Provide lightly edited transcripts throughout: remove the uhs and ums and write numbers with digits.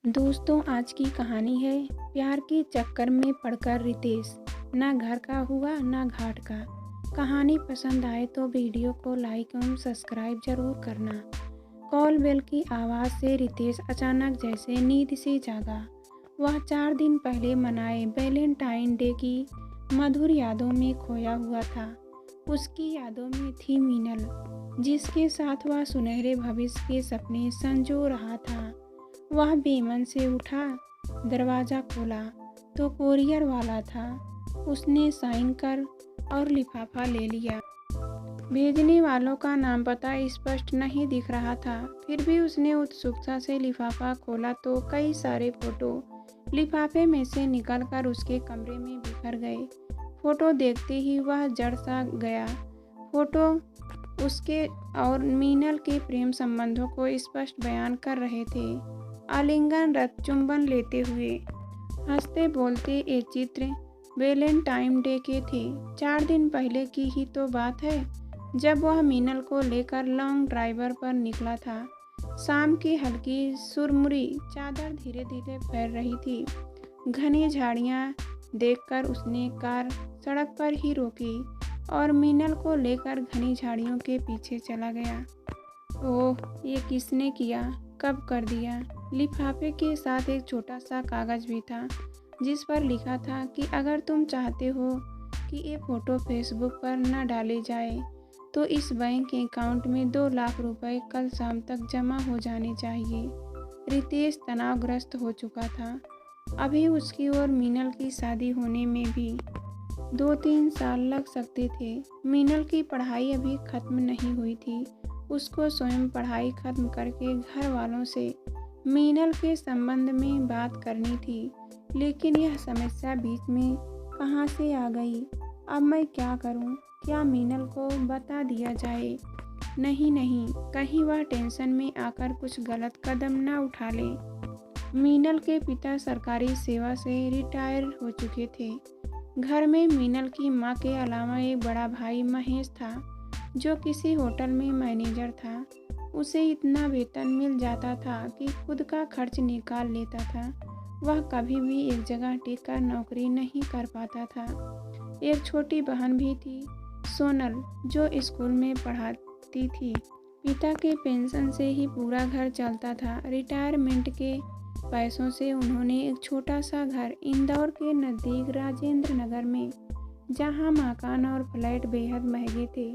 दोस्तों, आज की कहानी है प्यार के चक्कर में पड़कर रितेश। ना घर का हुआ ना घाट का। कहानी पसंद आए तो वीडियो को लाइक एवं सब्सक्राइब जरूर करना। कॉल बेल की आवाज़ से रितेश अचानक जैसे नींद से जागा। वह 4 दिन पहले मनाए वैलेंटाइन डे की मधुर यादों में खोया हुआ था। उसकी यादों में थी मीनल, जिसके साथ वह सुनहरे भविष्य के सपने संजो रहा था। वह बेमन से उठा, दरवाज़ा खोला तो कोरियर वाला था। उसने साइन कर और लिफाफा ले लिया। भेजने वालों का नाम पता स्पष्ट नहीं दिख रहा था, फिर भी उसने उत्सुकता से लिफाफा खोला तो कई सारे फोटो लिफाफे में से निकलकर उसके कमरे में बिखर गए। फोटो देखते ही वह जड़ सा गया। फोटो उसके और मीनल के प्रेम संबंधों को स्पष्ट बयान कर रहे थे। आलिंगन रत चुंबन लेते हुए, हंसते बोलते ये चित्र वैलेंटाइन डे के थे। 4 दिन पहले की ही तो बात है, जब वह मीनल को लेकर लॉन्ग ड्राइवर पर निकला था। शाम की हल्की सुरमुरी चादर धीरे धीरे फैल रही थी। घनी झाड़ियां देखकर उसने कार सड़क पर ही रोकी और मीनल को लेकर घनी झाड़ियों के पीछे चला गया। ओह, ये किसने किया, कब कर दिया? लिफाफे के साथ एक छोटा सा कागज भी था, जिस पर लिखा था कि अगर तुम चाहते हो कि ये फोटो फेसबुक पर न डाले जाए तो इस बैंक अकाउंट में 2 लाख रुपए कल शाम तक जमा हो जाने चाहिए। रितेश तनावग्रस्त हो चुका था। अभी उसकी और मीनल की शादी होने में भी 2-3 साल लग सकते थे। मीनल की पढ़ाई अभी खत्म नहीं हुई थी। उसको स्वयं पढ़ाई खत्म करके घर वालों से मीनल के संबंध में बात करनी थी, लेकिन यह समस्या बीच में कहाँ से आ गई? अब मैं क्या करूं? क्या मीनल को बता दिया जाए? नहीं, कहीं वह टेंशन में आकर कुछ गलत कदम न उठा ले। मीनल के पिता सरकारी सेवा से रिटायर हो चुके थे। घर में मीनल की मां के अलावा एक बड़ा भाई महेश था, जो किसी होटल में मैनेजर था। उसे इतना वेतन मिल जाता था कि खुद का खर्च निकाल लेता था। वह कभी भी एक जगह टिककर नौकरी नहीं कर पाता था। एक छोटी बहन भी थी, सोनल, जो स्कूल में पढ़ाती थी। पिता के पेंशन से ही पूरा घर चलता था। रिटायरमेंट के पैसों से उन्होंने एक छोटा सा घर इंदौर के नज़दीक राजेंद्र नगर में, जहां मकान और फ्लैट बेहद महंगे थे।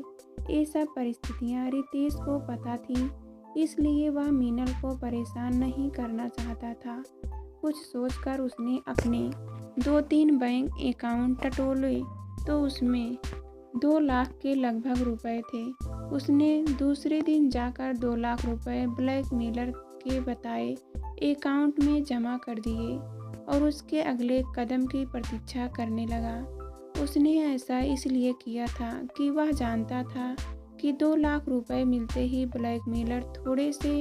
ये सब परिस्थितियां रितेश को पता थी, इसलिए वह मीनल को परेशान नहीं करना चाहता था। कुछ सोचकर उसने अपने 2-3 बैंक अकाउंट टटोले तो उसमें 2 लाख के लगभग रुपए थे। उसने दूसरे दिन जाकर 2 लाख रुपए ब्लैकमेलर के बताए अकाउंट में जमा कर दिए और उसके अगले कदम की प्रतीक्षा करने लगा। उसने ऐसा इसलिए किया था कि वह जानता था कि 2 लाख रुपए मिलते ही ब्लैकमेलर थोड़े से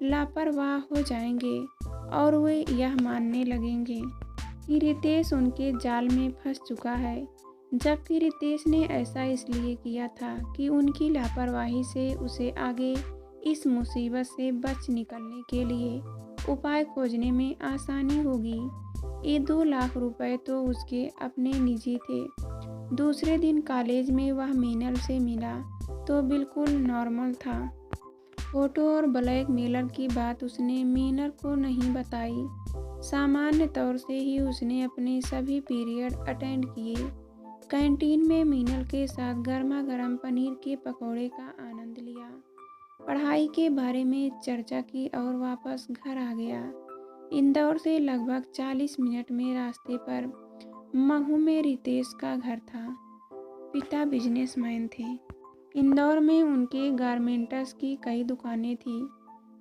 लापरवाह हो जाएंगे और वे यह मानने लगेंगे कि रितेश उनके जाल में फंस चुका है। जबकि रितेश ने ऐसा इसलिए किया था कि उनकी लापरवाही से उसे आगे इस मुसीबत से बच निकलने के लिए उपाय खोजने में आसानी होगी। ये 2 लाख रुपए तो उसके अपने निजी थे। दूसरे दिन कॉलेज में वह मीनल से मिला तो बिल्कुल नॉर्मल था। फोटो और ब्लैकमेलर की बात उसने मीनल को नहीं बताई। सामान्य तौर से ही उसने अपने सभी पीरियड अटेंड किए। कैंटीन में मीनल के साथ गर्मा गर्म पनीर के पकौड़े का आनंद लिया, पढ़ाई के बारे में चर्चा की और वापस घर आ गया। इंदौर से लगभग 40 मिनट में रास्ते पर महू में रितेश का घर था। पिता बिजनेसमैन थे। इंदौर में उनके गारमेंट्स की कई दुकानें थी।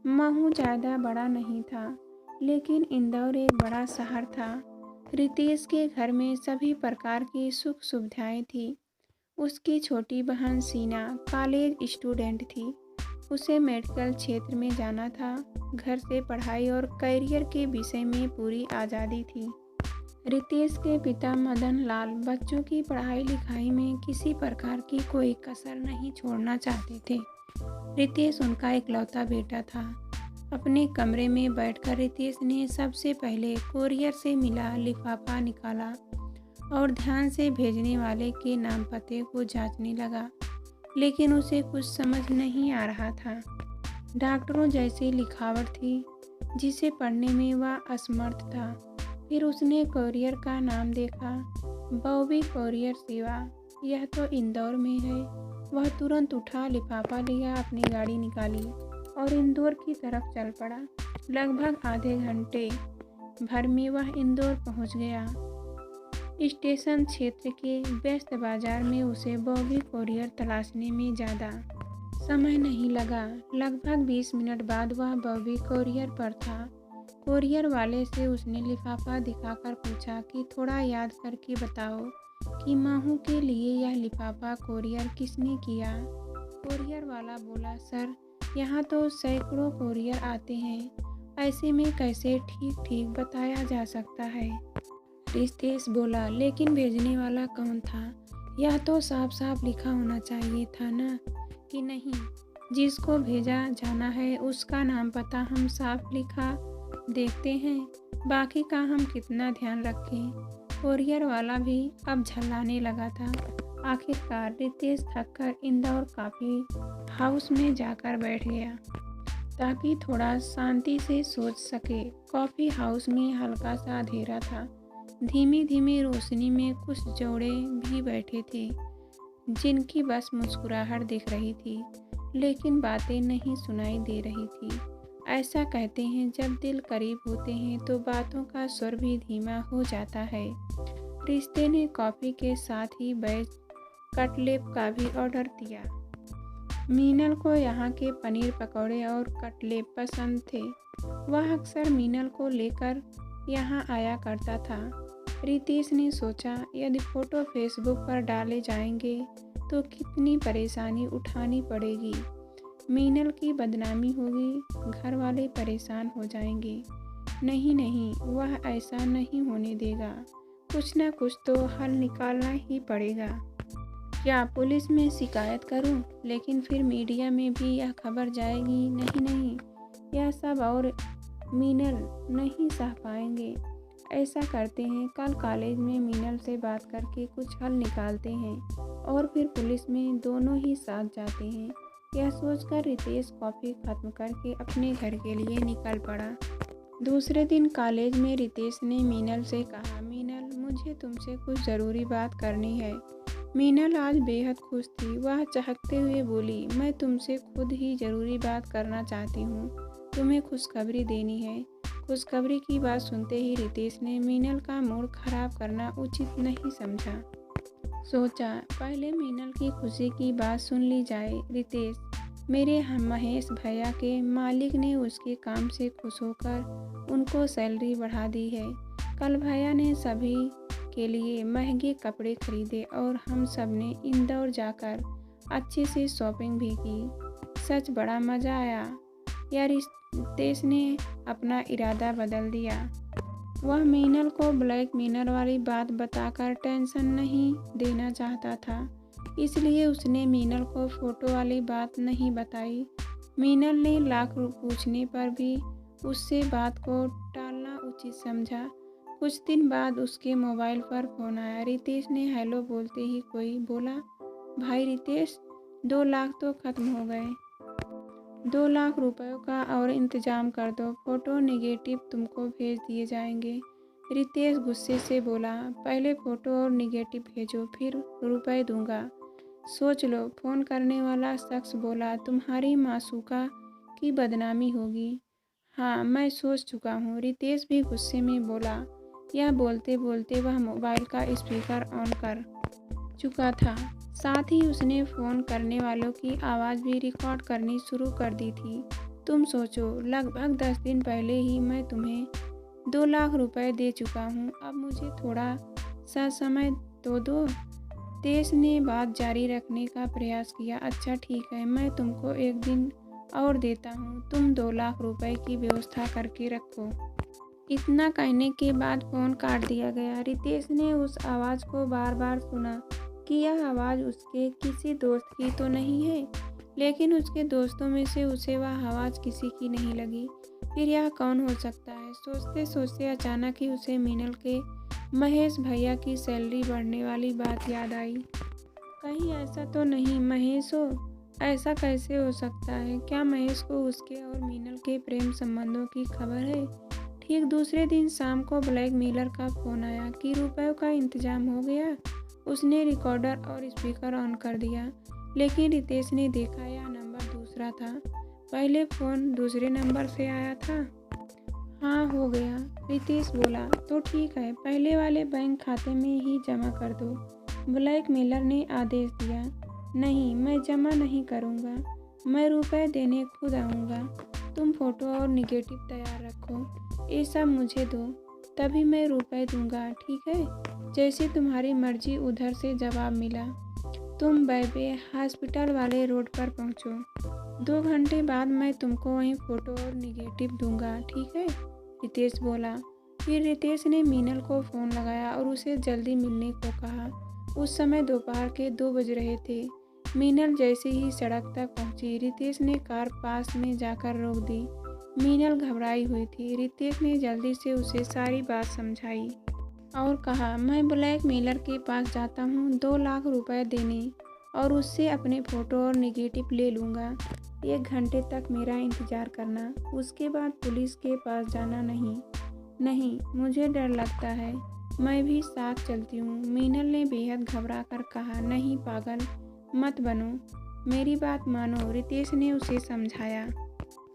महू ज़्यादा बड़ा नहीं था, लेकिन इंदौर एक बड़ा शहर था। रितेश के घर में सभी प्रकार की सुख सुविधाएं थी। उसकी छोटी बहन सीना कॉलेज स्टूडेंट थी। उसे मेडिकल क्षेत्र में जाना था। घर से पढ़ाई और करियर के विषय में पूरी आज़ादी थी। रितेश के पिता मदन लाल बच्चों की पढ़ाई लिखाई में किसी प्रकार की कोई कसर नहीं छोड़ना चाहते थे। रितेश उनका इकलौता बेटा था। अपने कमरे में बैठकर रितेश ने सबसे पहले कोरियर से मिला लिफाफा निकाला और ध्यान से भेजने वाले के नाम पते को जांचने लगा, लेकिन उसे कुछ समझ नहीं आ रहा था। डॉक्टरों जैसी लिखावट थी जिसे पढ़ने में वह असमर्थ था। फिर उसने कोरियर का नाम देखा, बॉबी कोरियर सेवा, यह तो इंदौर में है। वह तुरंत उठा, लिफाफा लिया, अपनी गाड़ी निकाली और इंदौर की तरफ चल पड़ा। लगभग आधे घंटे भर में वह इंदौर पहुंच गया। स्टेशन क्षेत्र के व्यस्त बाजार में उसे बॉबी कोरियर तलाशने में ज़्यादा समय नहीं लगा। लगभग 20 मिनट बाद वह बॉबी कोरियर पर था। कोरियर वाले से उसने लिफाफा दिखाकर पूछा कि थोड़ा याद करके बताओ कि माहू के लिए यह लिफाफा कोरियर किसने किया। कोरियर वाला बोला, सर यहाँ तो सैकड़ों कोरियर आते हैं, ऐसे में कैसे ठीक ठीक बताया जा सकता है। रितेश बोला, लेकिन भेजने वाला कौन था? यह तो साफ साफ लिखा होना चाहिए था ना कि नहीं, जिसको भेजा जाना है उसका नाम पता हम साफ लिखा देखते हैं, बाकी का हम कितना ध्यान रखें। कोरियर वाला भी अब झल्लाने लगा था। आखिरकार रितेश थककर इंदौर कॉफ़ी हाउस में जाकर बैठ गया ताकि थोड़ा शांति से सोच सके। कॉफ़ी हाउस में हल्का सा अंधेरा था। धीमी धीमी रोशनी में कुछ जोड़े भी बैठे थे जिनकी बस मुस्कुराहट दिख रही थी, लेकिन बातें नहीं सुनाई दे रही थी। ऐसा कहते हैं जब दिल करीब होते हैं तो बातों का स्वर भी धीमा हो जाता है। रिश्ते ने कॉफ़ी के साथ ही वेज कटलेट का भी ऑर्डर दिया। मीनल को यहाँ के पनीर पकौड़े और कटलेट पसंद थे। वह अक्सर मीनल को लेकर यहाँ आया करता था। रितेश ने सोचा, यदि फ़ोटो फेसबुक पर डाले जाएंगे तो कितनी परेशानी उठानी पड़ेगी। मीनल की बदनामी होगी, घर वाले परेशान हो जाएंगे। नहीं नहीं, वह ऐसा नहीं होने देगा। कुछ ना कुछ तो हल निकालना ही पड़ेगा। क्या पुलिस में शिकायत करूं? लेकिन फिर मीडिया में भी यह खबर जाएगी। नहीं नहीं, यह सब और मीनल नहीं सह पाएंगे। ऐसा करते हैं, कल कॉलेज में मीनल से बात करके कुछ हल निकालते हैं और फिर पुलिस में दोनों ही साथ जाते हैं। यह सोचकर रितेश कॉफ़ी खत्म करके अपने घर के लिए निकल पड़ा। दूसरे दिन कॉलेज में रितेश ने मीनल से कहा, मीनल मुझे तुमसे कुछ ज़रूरी बात करनी है। मीनल आज बेहद खुश थी। वह चहकते हुए बोली, मैं तुमसे खुद ही ज़रूरी बात करना चाहती हूँ। तुम्हें खुशखबरी देनी है। खुशखबरी की बात सुनते ही रितेश ने मीनल का मूड खराब करना उचित नहीं समझा। सोचा, पहले मीनल की खुशी की बात सुन ली जाए। रितेश, मेरे हम महेश भैया के मालिक ने उसके काम से खुश होकर उनको सैलरी बढ़ा दी है। कल भैया ने सभी के लिए महंगे कपड़े खरीदे और हम सब ने इंदौर जाकर अच्छे से शॉपिंग भी की। सच बड़ा मज़ा आया। यार, रितेश ने अपना इरादा बदल दिया। वह मीनल को ब्लैकमेल वाली बात बताकर टेंशन नहीं देना चाहता था, इसलिए उसने मीनल को फ़ोटो वाली बात नहीं बताई। मीनल ने लाख पूछने पर भी उससे बात को टालना उचित समझा। कुछ दिन बाद उसके मोबाइल पर फ़ोन आया। रितेश ने हेलो बोलते ही कोई बोला, भाई रितेश, 2 लाख तो ख़त्म हो गए। 2 लाख रुपयों का और इंतज़ाम कर दो, फ़ोटो नेगेटिव तुमको भेज दिए जाएंगे। रितेश गुस्से से बोला, पहले फ़ोटो और नेगेटिव भेजो, फिर रुपए दूंगा। सोच लो। फ़ोन करने वाला शख्स बोला, तुम्हारी मासूका की बदनामी होगी। हाँ, मैं सोच चुका हूँ। रितेश भी गुस्से में बोला। यह बोलते बोलते वह मोबाइल का स्पीकर ऑन कर चुका था। साथ ही उसने फ़ोन करने वालों की आवाज़ भी रिकॉर्ड करनी शुरू कर दी थी। तुम सोचो, लगभग 10 दिन पहले ही मैं तुम्हें 2 लाख रुपए दे चुका हूँ। अब मुझे थोड़ा सा समय तो दो। तेज ने बात जारी रखने का प्रयास किया। अच्छा ठीक है, मैं तुमको 1 दिन और देता हूँ। तुम 2 लाख रुपए की व्यवस्था करके रखो। इतना कहने के बाद फ़ोन काट दिया गया। रितेश ने उस आवाज़ को बार बार सुना कि यह आवाज़ उसके किसी दोस्त की तो नहीं है, लेकिन उसके दोस्तों में से उसे वह आवाज़ किसी की नहीं लगी। फिर यह कौन हो सकता है? सोचते सोचते अचानक ही उसे मीनल के महेश भैया की सैलरी बढ़ने वाली बात याद आई। कहीं ऐसा तो नहीं महेश हो? ऐसा कैसे हो सकता है? क्या महेश को उसके और मीनल के प्रेम संबंधों की खबर है? ठीक दूसरे दिन शाम को ब्लैकमेलर का फोन आया कि रुपयों का इंतजाम हो गया। उसने रिकॉर्डर और स्पीकर ऑन कर दिया, लेकिन रितेश ने देखा यह नंबर दूसरा था। पहले फोन दूसरे नंबर से आया था। हाँ हो गया, रितेश बोला। तो ठीक है, पहले वाले बैंक खाते में ही जमा कर दो। ब्लैकमेलर ने आदेश दिया। नहीं, मैं जमा नहीं करूँगा, मैं रुपए देने खुद आऊँगा। तुम फोटो और निगेटिव तैयार रखो, ये सब मुझे दो, तभी मैं रुपए दूंगा, ठीक है? जैसे तुम्हारी मर्जी। उधर से जवाब मिला। तुम बैबे हॉस्पिटल वाले रोड पर पहुँचो, 2 घंटे बाद मैं तुमको वहीं फ़ोटो और निगेटिव दूंगा, ठीक है? रितेश बोला। फिर रितेश ने मीनल को फ़ोन लगाया और उसे जल्दी मिलने को कहा। उस समय दोपहर के 2 बज रहे थे। मीनल जैसे ही सड़क तक पहुंची, रितेश ने कार पास में जाकर रोक दी। मीनल घबराई हुई थी। रितेश ने जल्दी से उसे सारी बात समझाई और कहा, मैं ब्लैकमेलर के पास जाता हूँ 2 लाख रुपए देने, और उससे अपने फ़ोटो और निगेटिव ले लूँगा। 1 घंटे तक मेरा इंतज़ार करना, उसके बाद पुलिस के पास जाना नहीं। नहीं, मुझे डर लगता है, मैं भी साथ चलती हूँ। मीनल ने बेहद घबरा कर कहा। नहीं पागल मत बनो, मेरी बात मानो, रितेश ने उसे समझाया।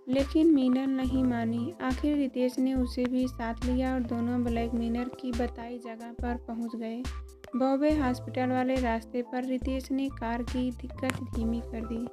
लेकिन मीनल नहीं मानी। आखिर रितेश ने उसे भी साथ लिया और दोनों ब्लैकमेलर की बताई जगह पर पहुंच गए। बॉम्बे हॉस्पिटल वाले रास्ते पर रितेश ने कार की गति धीमी कर दी।